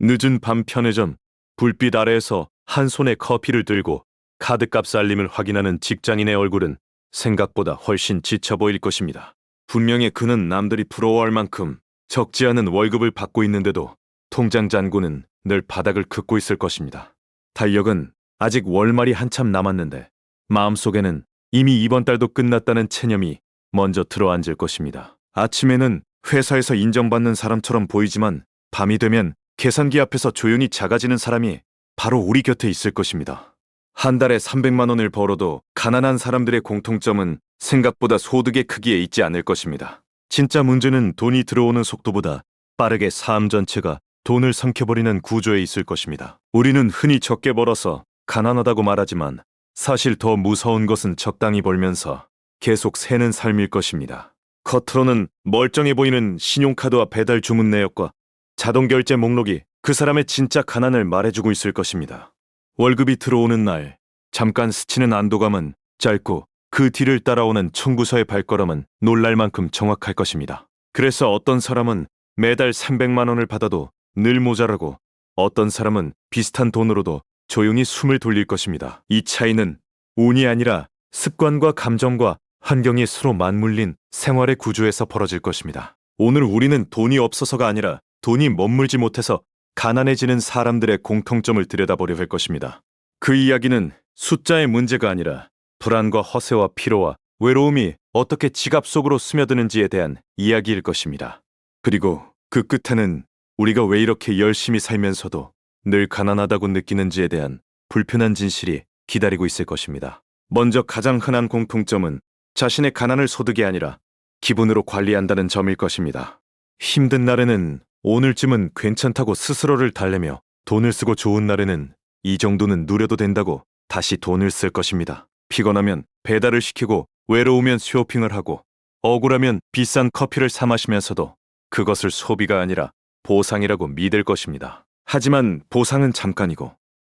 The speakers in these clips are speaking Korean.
늦은 밤 편의점, 불빛 아래에서 한 손에 커피를 들고 카드값 살림을 확인하는 직장인의 얼굴은 생각보다 훨씬 지쳐 보일 것입니다. 분명히 그는 남들이 부러워할 만큼 적지 않은 월급을 받고 있는데도 통장 잔고는 늘 바닥을 긋고 있을 것입니다. 달력은 아직 월말이 한참 남았는데 마음속에는 이미 이번 달도 끝났다는 체념이 먼저 들어앉을 것입니다. 아침에는 회사에서 인정받는 사람처럼 보이지만 밤이 되면 계산기 앞에서 조용히 작아지는 사람이 바로 우리 곁에 있을 것입니다. 한 달에 300만 원을 벌어도 가난한 사람들의 공통점은 생각보다 소득의 크기에 있지 않을 것입니다. 진짜 문제는 돈이 들어오는 속도보다 빠르게 삶 전체가 돈을 삼켜버리는 구조에 있을 것입니다. 우리는 흔히 적게 벌어서 가난하다고 말하지만 사실 더 무서운 것은 적당히 벌면서 계속 새는 삶일 것입니다. 겉으로는 멀쩡해 보이는 신용카드와 배달 주문 내역과 자동결제 목록이 그 사람의 진짜 가난을 말해주고 있을 것입니다. 월급이 들어오는 날, 잠깐 스치는 안도감은 짧고 그 뒤를 따라오는 청구서의 발걸음은 놀랄 만큼 정확할 것입니다. 그래서 어떤 사람은 매달 300만 원을 받아도 늘 모자라고 어떤 사람은 비슷한 돈으로도 조용히 숨을 돌릴 것입니다. 이 차이는 운이 아니라 습관과 감정과 환경이 서로 맞물린 생활의 구조에서 벌어질 것입니다. 오늘 우리는 돈이 없어서가 아니라 돈이 머물지 못해서 가난해지는 사람들의 공통점을 들여다보려 할 것입니다. 그 이야기는 숫자의 문제가 아니라 불안과 허세와 피로와 외로움이 어떻게 지갑 속으로 스며드는지에 대한 이야기일 것입니다. 그리고 그 끝에는 우리가 왜 이렇게 열심히 살면서도 늘 가난하다고 느끼는지에 대한 불편한 진실이 기다리고 있을 것입니다. 먼저 가장 흔한 공통점은 자신의 가난을 소득이 아니라 기분으로 관리한다는 점일 것입니다. 힘든 날에는 오늘쯤은 괜찮다고 스스로를 달래며 돈을 쓰고 좋은 날에는 이 정도는 누려도 된다고 다시 돈을 쓸 것입니다. 피곤하면 배달을 시키고 외로우면 쇼핑을 하고 억울하면 비싼 커피를 사 마시면서도 그것을 소비가 아니라 보상이라고 믿을 것입니다. 하지만 보상은 잠깐이고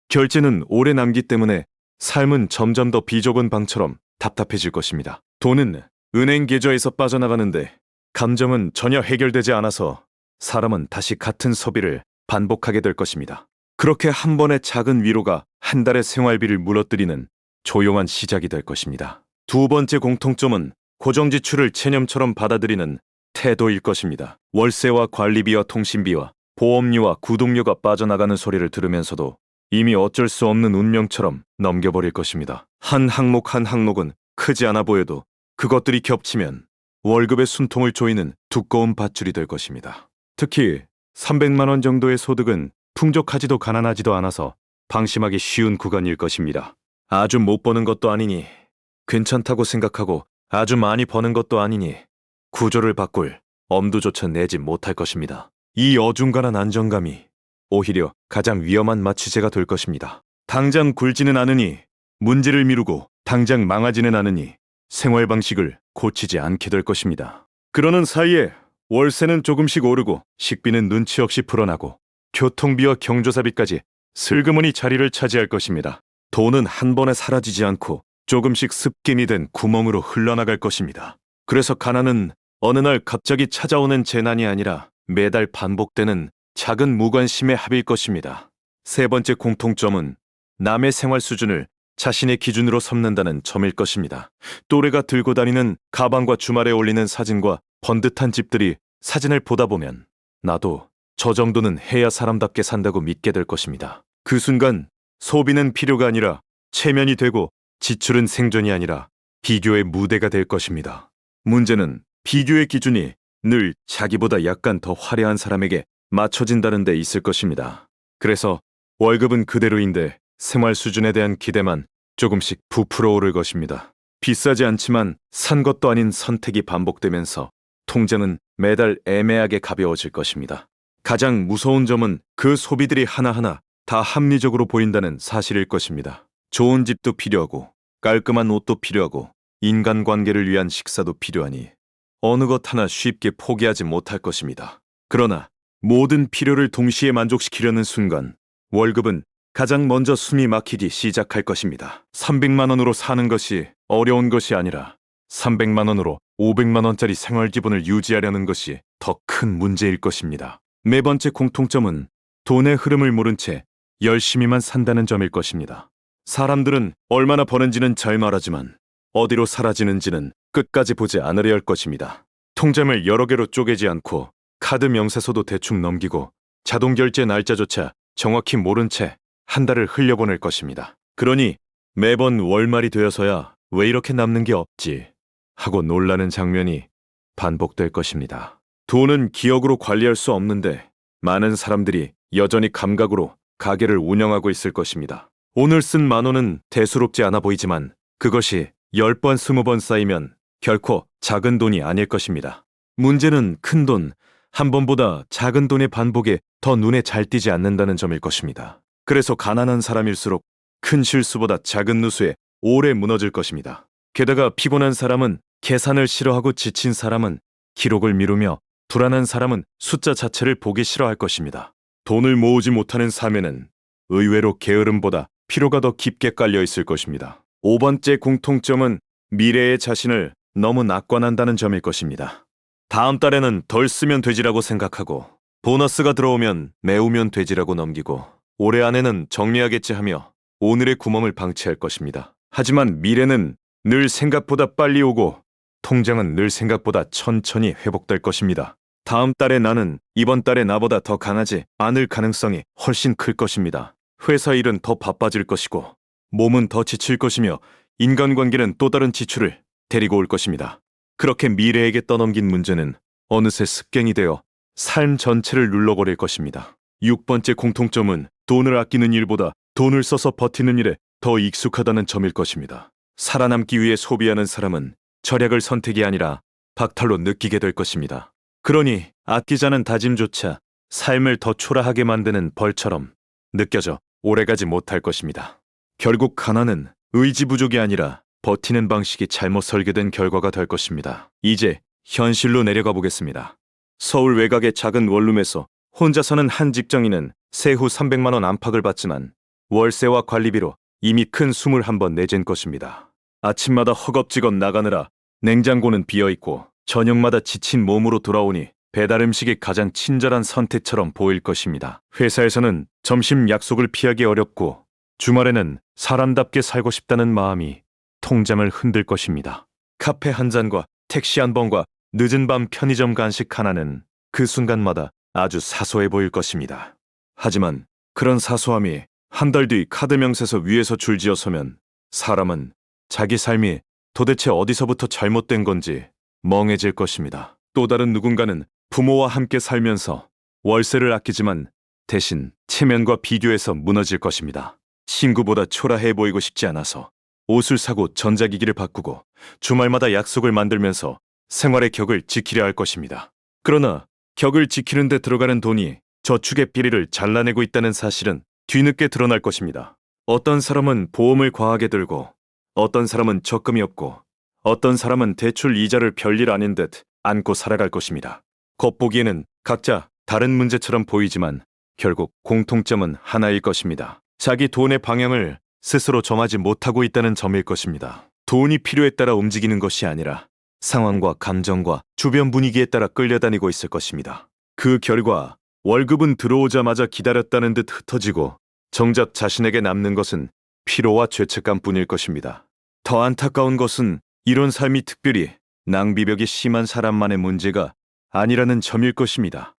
결제는 오래 남기 때문에 삶은 점점 더 비좁은 방처럼 답답해질 것입니다. 돈은 은행 계좌에서 빠져나가는데 감정은 전혀 해결되지 않아서 사람은 다시 같은 소비를 반복하게 될 것입니다. 그렇게 한 번의 작은 위로가 한 달의 생활비를 물어뜨리는 조용한 시작이 될 것입니다. 두 번째 공통점은 고정지출을 체념처럼 받아들이는 태도일 것입니다. 월세와 관리비와 통신비와 보험료와 구독료가 빠져나가는 소리를 들으면서도 이미 어쩔 수 없는 운명처럼 넘겨버릴 것입니다. 한 항목 한 항목은 크지 않아 보여도 그것들이 겹치면 월급의 숨통을 조이는 두꺼운 밧줄이 될 것입니다. 특히 300만 원 정도의 소득은 풍족하지도 가난하지도 않아서 방심하기 쉬운 구간일 것입니다. 아주 못 버는 것도 아니니 괜찮다고 생각하고 아주 많이 버는 것도 아니니 구조를 바꿀 엄두조차 내지 못할 것입니다. 이 어중간한 안정감이 오히려 가장 위험한 마취제가 될 것입니다. 당장 굴지는 않으니 문제를 미루고 당장 망하지는 않으니 생활 방식을 고치지 않게 될 것입니다. 그러는 사이에 월세는 조금씩 오르고 식비는 눈치 없이 불어나고 교통비와 경조사비까지 슬그머니 자리를 차지할 것입니다. 돈은 한 번에 사라지지 않고 조금씩 습김이 된 구멍으로 흘러나갈 것입니다. 그래서 가난은 어느 날 갑자기 찾아오는 재난이 아니라 매달 반복되는 작은 무관심의 합일 것입니다. 세 번째 공통점은 남의 생활 수준을 자신의 기준으로 삼는다는 점일 것입니다. 또래가 들고 다니는 가방과 주말에 올리는 사진과 번듯한 집들이 사진을 보다 보면 나도 저 정도는 해야 사람답게 산다고 믿게 될 것입니다. 그 순간 소비는 필요가 아니라 체면이 되고 지출은 생존이 아니라 비교의 무대가 될 것입니다. 문제는 비교의 기준이 늘 자기보다 약간 더 화려한 사람에게 맞춰진다는 데 있을 것입니다. 그래서 월급은 그대로인데 생활 수준에 대한 기대만 조금씩 부풀어 오를 것입니다. 비싸지 않지만 산 것도 아닌 선택이 반복되면서 통장은 매달 애매하게 가벼워질 것입니다. 가장 무서운 점은 그 소비들이 하나하나 다 합리적으로 보인다는 사실일 것입니다. 좋은 집도 필요하고 깔끔한 옷도 필요하고 인간관계를 위한 식사도 필요하니 어느 것 하나 쉽게 포기하지 못할 것입니다. 그러나 모든 필요를 동시에 만족시키려는 순간 월급은 가장 먼저 숨이 막히기 시작할 것입니다. 300만 원으로 사는 것이 어려운 것이 아니라 300만 원으로 500만 원짜리 생활 기분을 유지하려는 것이 더 큰 문제일 것입니다. 네 번째 공통점은 돈의 흐름을 모른 채 열심히만 산다는 점일 것입니다. 사람들은 얼마나 버는지는 잘 말하지만 어디로 사라지는지는 끝까지 보지 않으려 할 것입니다. 통장을 여러 개로 쪼개지 않고 카드 명세서도 대충 넘기고 자동 결제 날짜조차 정확히 모른 채 한 달을 흘려보낼 것입니다. 그러니 매번 월말이 되어서야 왜 이렇게 남는 게 없지 하고 놀라는 장면이 반복될 것입니다. 돈은 기억으로 관리할 수 없는데 많은 사람들이 여전히 감각으로 가게를 운영하고 있을 것입니다. 오늘 쓴 10,000원은 대수롭지 않아 보이지만 그것이 10번, 20번 쌓이면 결코 작은 돈이 아닐 것입니다. 문제는 큰 돈, 한 번보다 작은 돈의 반복에 더 눈에 잘 띄지 않는다는 점일 것입니다. 그래서 가난한 사람일수록 큰 실수보다 작은 누수에 오래 무너질 것입니다. 게다가 피곤한 사람은 계산을 싫어하고 지친 사람은 기록을 미루며 불안한 사람은 숫자 자체를 보기 싫어할 것입니다. 돈을 모으지 못하는 삶에는 의외로 게으름보다 피로가 더 깊게 깔려 있을 것입니다. 5번째 공통점은 미래의 자신을 너무 낙관한다는 점일 것입니다. 다음 달에는 덜 쓰면 되지라고 생각하고 보너스가 들어오면 메우면 되지라고 넘기고 올해 안에는 정리하겠지 하며 오늘의 구멍을 방치할 것입니다. 하지만 미래는 늘 생각보다 빨리 오고 통장은 늘 생각보다 천천히 회복될 것입니다. 다음 달에 나는 이번 달에 나보다 더 강하지 않을 가능성이 훨씬 클 것입니다. 회사 일은 더 바빠질 것이고 몸은 더 지칠 것이며 인간관계는 또 다른 지출을 데리고 올 것입니다. 그렇게 미래에게 떠넘긴 문제는 어느새 습경이 되어 삶 전체를 눌러버릴 것입니다. 6번째 공통점은 돈을 아끼는 일보다 돈을 써서 버티는 일에 더 익숙하다는 점일 것입니다. 살아남기 위해 소비하는 사람은 절약을 선택이 아니라 박탈로 느끼게 될 것입니다. 그러니 아끼자는 다짐조차 삶을 더 초라하게 만드는 벌처럼 느껴져 오래가지 못할 것입니다. 결국 가난은 의지 부족이 아니라 버티는 방식이 잘못 설계된 결과가 될 것입니다. 이제 현실로 내려가 보겠습니다. 서울 외곽의 작은 원룸에서 혼자 사는 한 직장인은 세후 300만 원 안팎을 받지만 월세와 관리비로 이미 큰 숨을 한번 내쉰 것입니다. 아침마다 허겁지겁 나가느라 냉장고는 비어있고 저녁마다 지친 몸으로 돌아오니 배달 음식이 가장 친절한 선택처럼 보일 것입니다. 회사에서는 점심 약속을 피하기 어렵고 주말에는 사람답게 살고 싶다는 마음이 통장을 흔들 것입니다. 카페 한 잔과 택시 한 번과 늦은 밤 편의점 간식 하나는 그 순간마다 아주 사소해 보일 것입니다. 하지만 그런 사소함이 한 달 뒤 카드 명세서 위에서 줄지어 서면 사람은 자기 삶이 도대체 어디서부터 잘못된 건지 멍해질 것입니다. 또 다른 누군가는 부모와 함께 살면서 월세를 아끼지만 대신 체면과 비교해서 무너질 것입니다. 친구보다 초라해 보이고 싶지 않아서 옷을 사고 전자기기를 바꾸고 주말마다 약속을 만들면서 생활의 격을 지키려 할 것입니다. 그러나 격을 지키는 데 들어가는 돈이 저축의 비리를 잘라내고 있다는 사실은 뒤늦게 드러날 것입니다. 어떤 사람은 보험을 과하게 들고 어떤 사람은 적금이 없고 어떤 사람은 대출 이자를 별일 아닌 듯 안고 살아갈 것입니다. 겉보기에는 각자 다른 문제처럼 보이지만 결국 공통점은 하나일 것입니다. 자기 돈의 방향을 스스로 정하지 못하고 있다는 점일 것입니다. 돈이 필요에 따라 움직이는 것이 아니라 상황과 감정과 주변 분위기에 따라 끌려다니고 있을 것입니다. 그 결과 월급은 들어오자마자 기다렸다는 듯 흩어지고 정작 자신에게 남는 것은 피로와 죄책감뿐일 것입니다. 더 안타까운 것은 이런 삶이 특별히 낭비벽이 심한 사람만의 문제가 아니라는 점일 것입니다.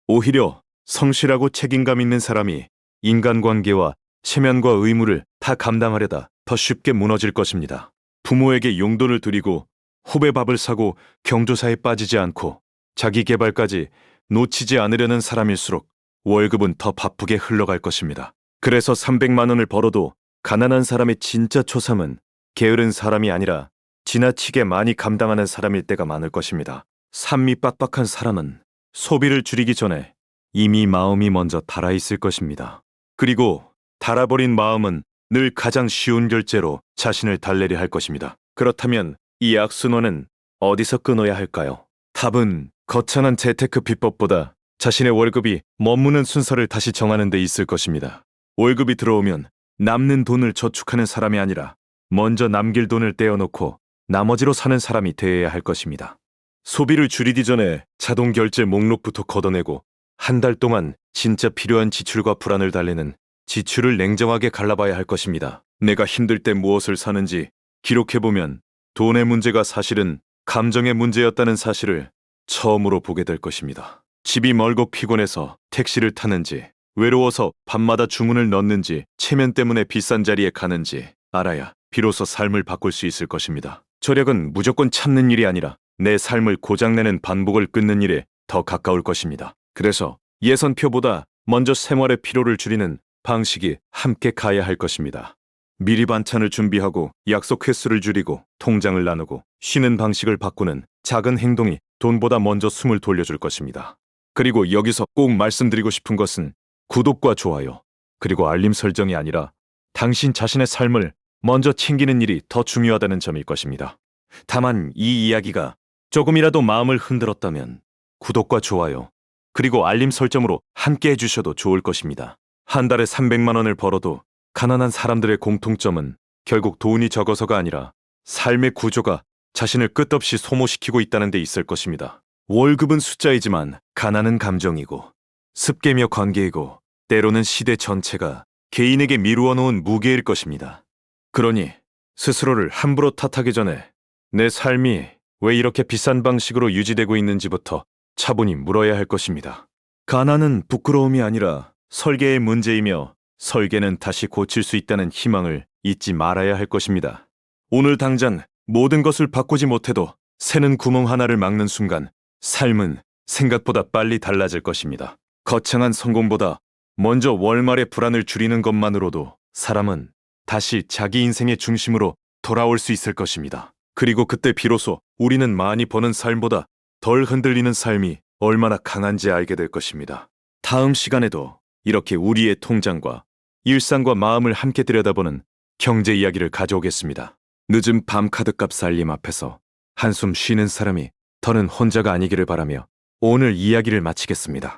오히려 성실하고 책임감 있는 사람이 인간관계와 체면과 의무를 다 감당하려다 더 쉽게 무너질 것입니다. 부모에게 용돈을 드리고 후배 밥을 사고 경조사에 빠지지 않고 자기 개발까지 놓치지 않으려는 사람일수록 월급은 더 바쁘게 흘러갈 것입니다. 그래서 300만 원을 벌어도 가난한 사람의 진짜 초삼은 게으른 사람이 아니라 지나치게 많이 감당하는 사람일 때가 많을 것입니다. 삶이 빡빡한 사람은 소비를 줄이기 전에 이미 마음이 먼저 달아있을 것입니다. 그리고 달아버린 마음은 늘 가장 쉬운 결제로 자신을 달래려 할 것입니다. 그렇다면 이 악순환은 어디서 끊어야 할까요? 답은 거창한 재테크 비법보다 자신의 월급이 머무는 순서를 다시 정하는 데 있을 것입니다. 월급이 들어오면 남는 돈을 저축하는 사람이 아니라 먼저 남길 돈을 떼어놓고 나머지로 사는 사람이 되어야 할 것입니다. 소비를 줄이기 전에 자동 결제 목록부터 걷어내고 한 달 동안 진짜 필요한 지출과 불안을 달래는 지출을 냉정하게 갈라봐야 할 것입니다. 내가 힘들 때 무엇을 사는지 기록해보면 돈의 문제가 사실은 감정의 문제였다는 사실을 처음으로 보게 될 것입니다. 집이 멀고 피곤해서 택시를 타는지, 외로워서 밤마다 주문을 넣는지, 체면 때문에 비싼 자리에 가는지 알아야 비로소 삶을 바꿀 수 있을 것입니다. 절약은 무조건 참는 일이 아니라 내 삶을 고장내는 반복을 끊는 일에 더 가까울 것입니다. 그래서 예선표보다 먼저 생활의 피로를 줄이는 방식이 함께 가야 할 것입니다. 미리 반찬을 준비하고 약속 횟수를 줄이고 통장을 나누고 쉬는 방식을 바꾸는 작은 행동이 돈보다 먼저 숨을 돌려줄 것입니다. 그리고 여기서 꼭 말씀드리고 싶은 것은 구독과 좋아요, 그리고 알림 설정이 아니라 당신 자신의 삶을 먼저 챙기는 일이 더 중요하다는 점일 것입니다. 다만 이 이야기가 조금이라도 마음을 흔들었다면 구독과 좋아요, 그리고 알림 설정으로 함께 해주셔도 좋을 것입니다. 한 달에 300만 원을 벌어도 가난한 사람들의 공통점은 결국 돈이 적어서가 아니라 삶의 구조가 자신을 끝없이 소모시키고 있다는 데 있을 것입니다. 월급은 숫자이지만 가난은 감정이고 습계며 관계이고 때로는 시대 전체가 개인에게 미루어 놓은 무게일 것입니다. 그러니 스스로를 함부로 탓하기 전에 내 삶이 왜 이렇게 비싼 방식으로 유지되고 있는지부터 차분히 물어야 할 것입니다. 가난은 부끄러움이 아니라 설계의 문제이며 설계는 다시 고칠 수 있다는 희망을 잊지 말아야 할 것입니다. 오늘 당장 모든 것을 바꾸지 못해도 새는 구멍 하나를 막는 순간 삶은 생각보다 빨리 달라질 것입니다. 거창한 성공보다 먼저 월말의 불안을 줄이는 것만으로도 사람은 다시 자기 인생의 중심으로 돌아올 수 있을 것입니다. 그리고 그때 비로소 우리는 많이 버는 삶보다 덜 흔들리는 삶이 얼마나 강한지 알게 될 것입니다. 다음 시간에도 이렇게 우리의 통장과 일상과 마음을 함께 들여다보는 경제 이야기를 가져오겠습니다. 늦은 밤 카드값 살림 앞에서 한숨 쉬는 사람이 더는 혼자가 아니기를 바라며 오늘 이야기를 마치겠습니다.